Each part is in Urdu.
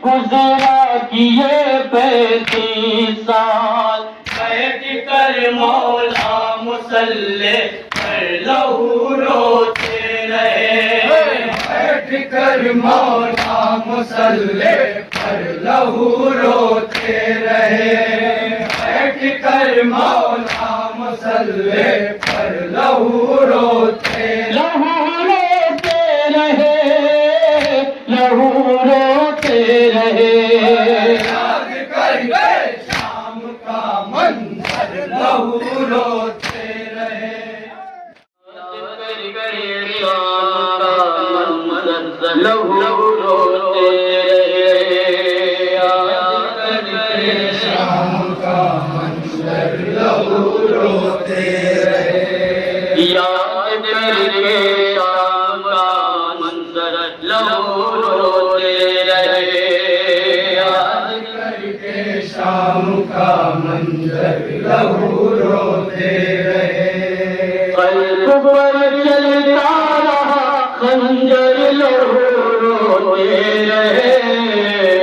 گزرا کیے 35 سال، بیٹھ کر مولا مصلی پر لہو روتے رہے، بیٹھ کر مولا مصلی پر لہو روتے رہے، بیٹھ کر مولا مصلی پر لہو روتے رہے، لہو روتے رہے، یاد کر کے شام کا منظر لہو روتے رہے، لہو روتے رہے، شام کا منظر لہو روتے رہے، یاد کر کے شام کا منظر لہو روتے رہے، یاد کر کے شام کا منظر لہو روتے رہے، قلب پر چلتا رہا خنجر لہو روتے رہے،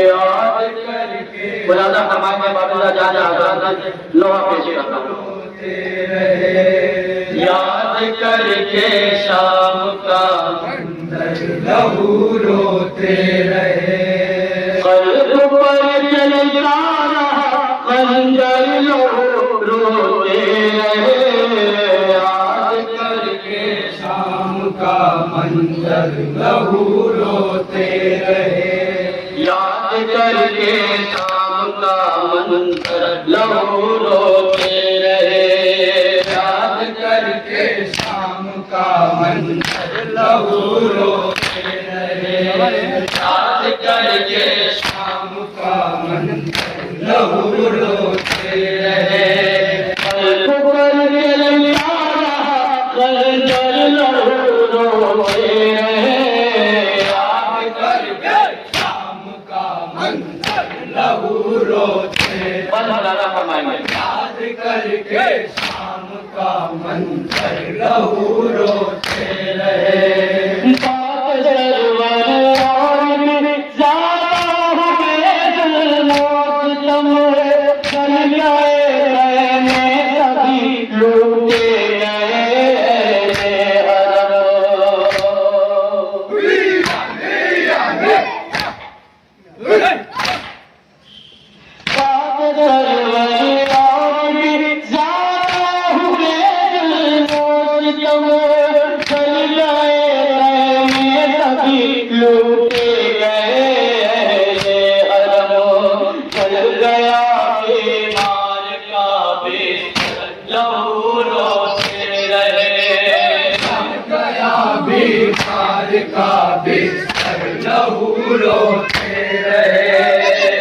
یاد کر کے خدا فرمائے بابا جانا حضرت لوہا پیش کرتا ہوں، روتے رہے، یاد کر کے شام کا منظر لہو روتے رہے، قلب پر چلتا رہا خنجر لہو روتے رہے، یاد کر کے شام کا منظر لہو روتے رہے، یاد کر کے شام کا منظر لہو روتے رہے، یاد کر کے شام کا منظر لہو روتے رہے، یاد کر کے شام کا منظر لہو روتے رہے، قلب پر چلتا رہا خنجر لہو روتے رہے، یاد کر کے شام کا منظر لہو روتے فرمائیں گے یاد کر کے شام کا منظر لہو روتے رہے، بات سرور اور زیادہ ہوئے ظلمات تمہارے چل جائے رہنے سبھی لوٹے رہے بیمار کا بستر لہو روتے رہے،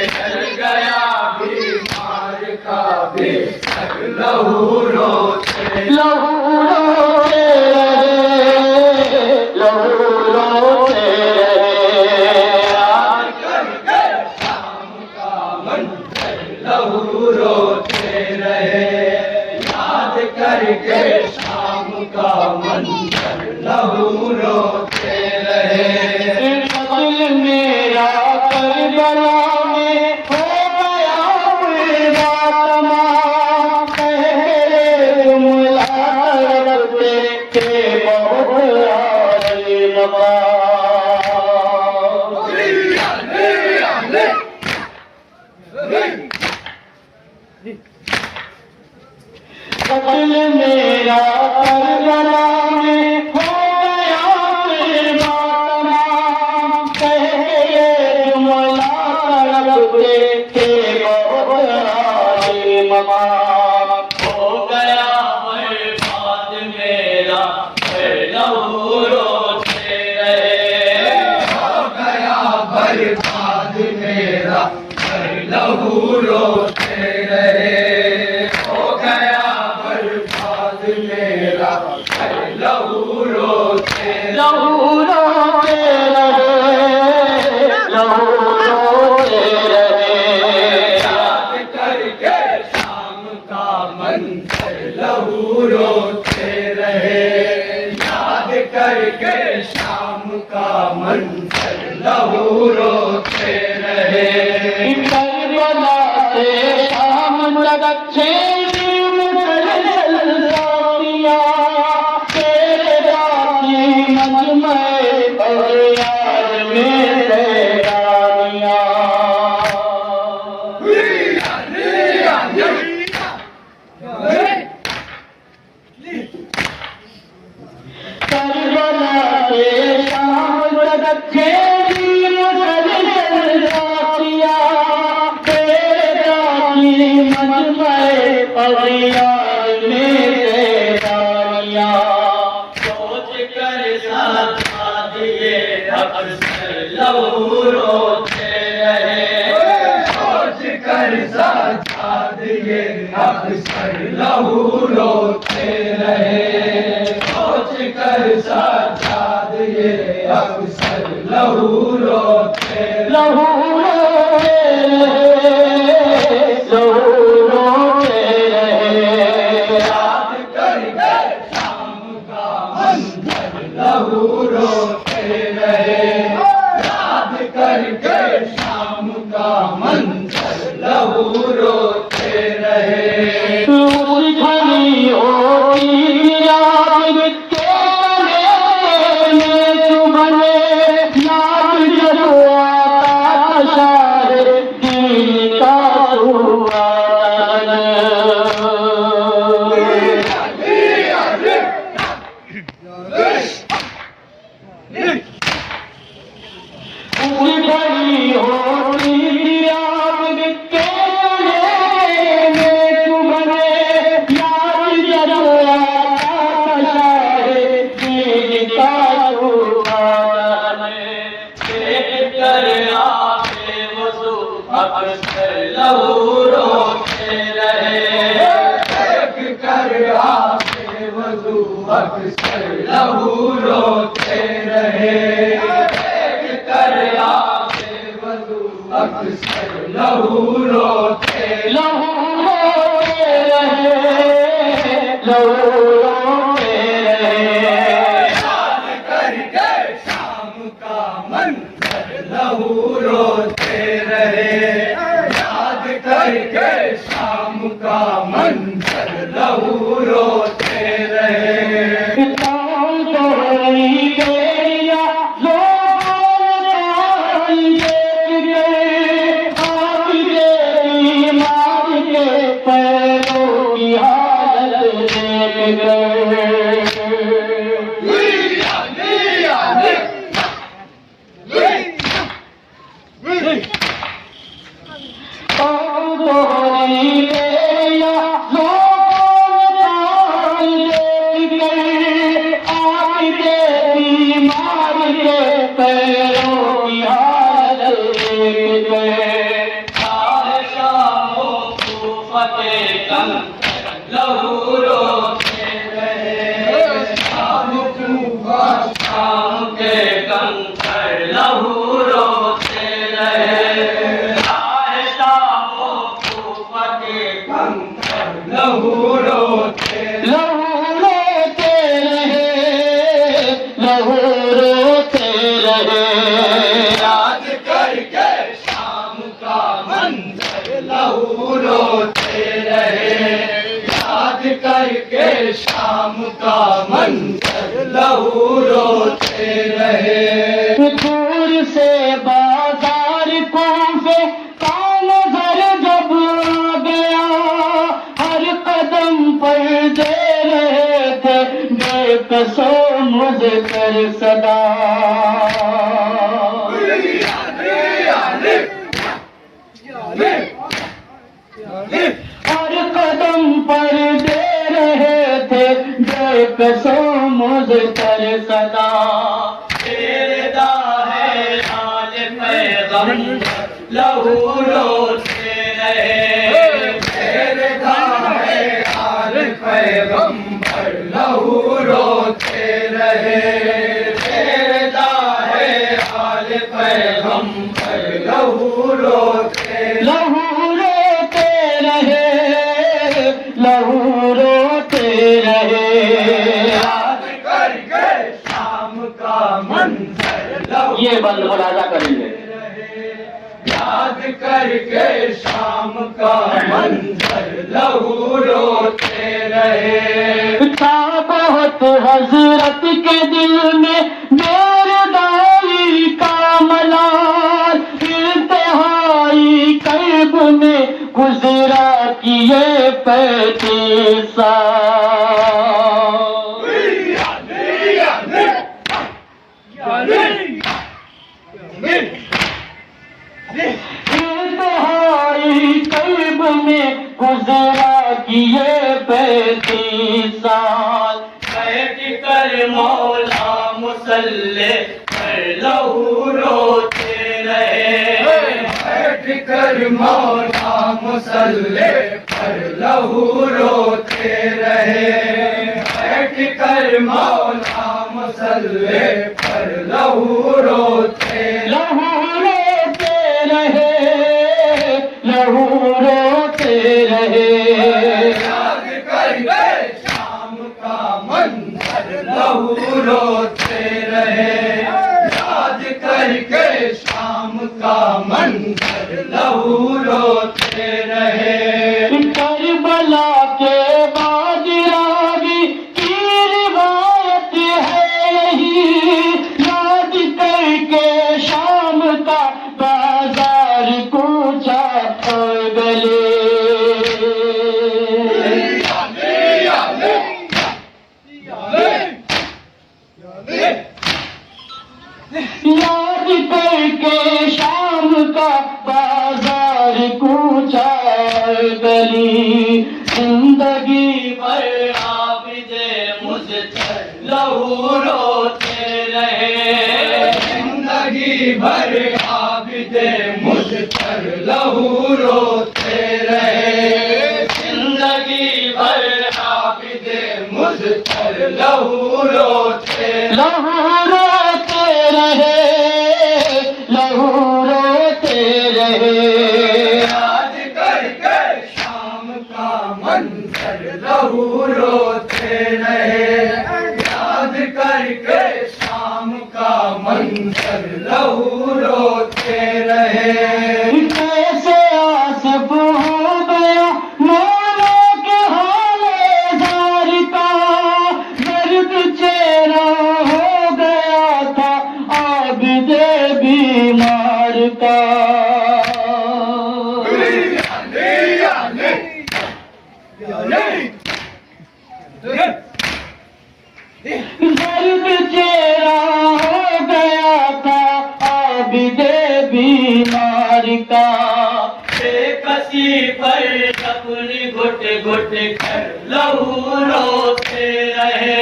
چل گیا بیمار کا بستر لہو روتے لہو روتے رہے، لہو روتے رہے، یاد کر کے شام کا منظر لہو روتے رہے، یاد کر کے شام کا منظر لہو روتے رہے، قتل میرا کربلا میں ہو گیا میرا تمام، کہے جملہ رکھتے کہ بہت عالی مقام، قتل میرا کربلا میں ہو گیا میرا تمام، کہے جملہ رکھتے کہ بہت عالی مقام، ہو گیا برباد میرا پھر لہو روتے رہے، ہو گیا برباد میرا پر لہو روتے رہے، ہو گیا برباد میرا پر لہو روتے لہو روتے رہے، لہو روتے رہے، یاد کر کے شام کا منظر لہو روتے رہے، یاد کر کے شام کا منظر لہو روتے رہے، کربلا سے شام تک چین مسلسل ساتیاں تیرے باقی مجمع اغیار میں تیرانیاں کربلا سے شام تک چین مسلسل ساتیاں تیرے باقی مجمع اغیار میں تیرانیاں سوچ کر ساتھ دیے اکثر لہو روتے رہے سوچ کر ساتھ دیے اکثر لہو روتے رہے سوچ کر ساتھ دیے اکثر لہو روتے لہو روتے رہے یاد کر کے شام کا منظر لہو روتے رہے یاد کر کے شام کا منظر لہو روتے رہے گھنی ہوتی یاد کے میں تمہارے یاد جلو آتا شاہ دل کا بڑی ہوتی یاد کے میں تمہارے یاد جلو آتا شاہ دل کا دیکھ کر آپ وضو اکثر لہو روتے رہے دیکھ کر آپ وضو اکثر لہو روتے رہے دیکھ کر آپ وضو اکثر لہو روتے لہو روتے رہے لہو روتے رہے یاد کر کے شام کا منظر لہو روتے رہے یاد کر کے شام کا منظر لہو روتے رہے لہو روتے رہے شام کے کنکر لہو روتے رہے لہو روتے لہو روتے رہے لہو روتے رہے یاد کر کے شام کا منظر لہو روتے رہے یاد کر کے شام کا منظر لہو روتے رہے دور سے بازار کوفے کا نظر جب آ گیا ہر قدم پر دے رہے تھے بے قصو مذکر صدا ہر قدم پر دے رہے تھے بے قصو مذکر صدا تیرے ہے آج پیغمبر لہو روتے رہے تیرے ہے آج پیغمبر لہو روتے رہے تیرے ہے آج پیغمبر لہو روتے لہو روتے رہے لہو روتے رہے یاد کر کے شام کا منظر لہو یہ بند ملاحظہ کریں گے یاد یاد کر کے شام کا منظر لہو روتے رہے تھا بہت حضرت کے دل میں بیرداری کا ملال انتہائی قلب میں گزرا کیے 35 سال انتہائی قلب میں گزرا کیے 35 سال بیٹھ کر مولا مصلی پر لہو روتے رہے بیٹھ کر مولا مصلی پر لہو روتے رہے بیٹھ کر مولا مصلی پر لہو روتے لہو روتے رہے یاد کر کے شام کا منظر لہو روتے رہے یاد کر کے شام کا منظر لہو روتے رہے کربلا کے بعد راوی کی روایت ہے یہی یاد کر کے شام کا بازار کوچا اور گلے یاد کر کے شام کا بازار کوچا اور گلی زندگی پر عابد مجتر لہو روتے رہے زندگی بھر عابد مجتر لہو روتے رہے زندگی بھر عابد مجتر لہو روتے لہو روتے رہے لہو روتے رہے یاد کر کے شام کا منظر لہو روتے رہے یاد کر کے شام کا منظر لہو روتے رہے کیسے آصف ہو گیا مولا کے حال زار کا درد چہرہ ہو گیا تھا عابد بیمار کا درد چہرہ ہو گیا تھا عابد بیمار کا بے کسی پر اپنی گھٹ گھٹ کر لہو روتے رہے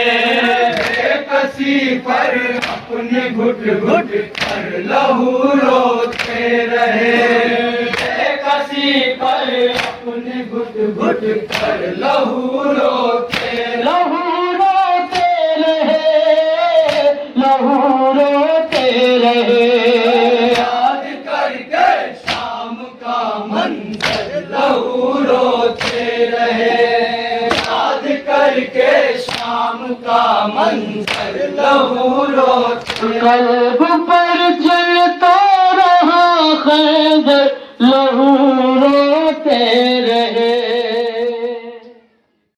بے کسی پر اپنی گھٹ گھٹ کر لہو روتے رہے بے کسی پر اپنی گھٹ گھٹ کر لہو روتے لہو روتے رہے لہو روتے رہے یاد کر کے شام کا منظر لہو روتے رہے یاد کر کے شام کا منظر لہو روتے قلب پر جلتا رہا خیزر لہو روتے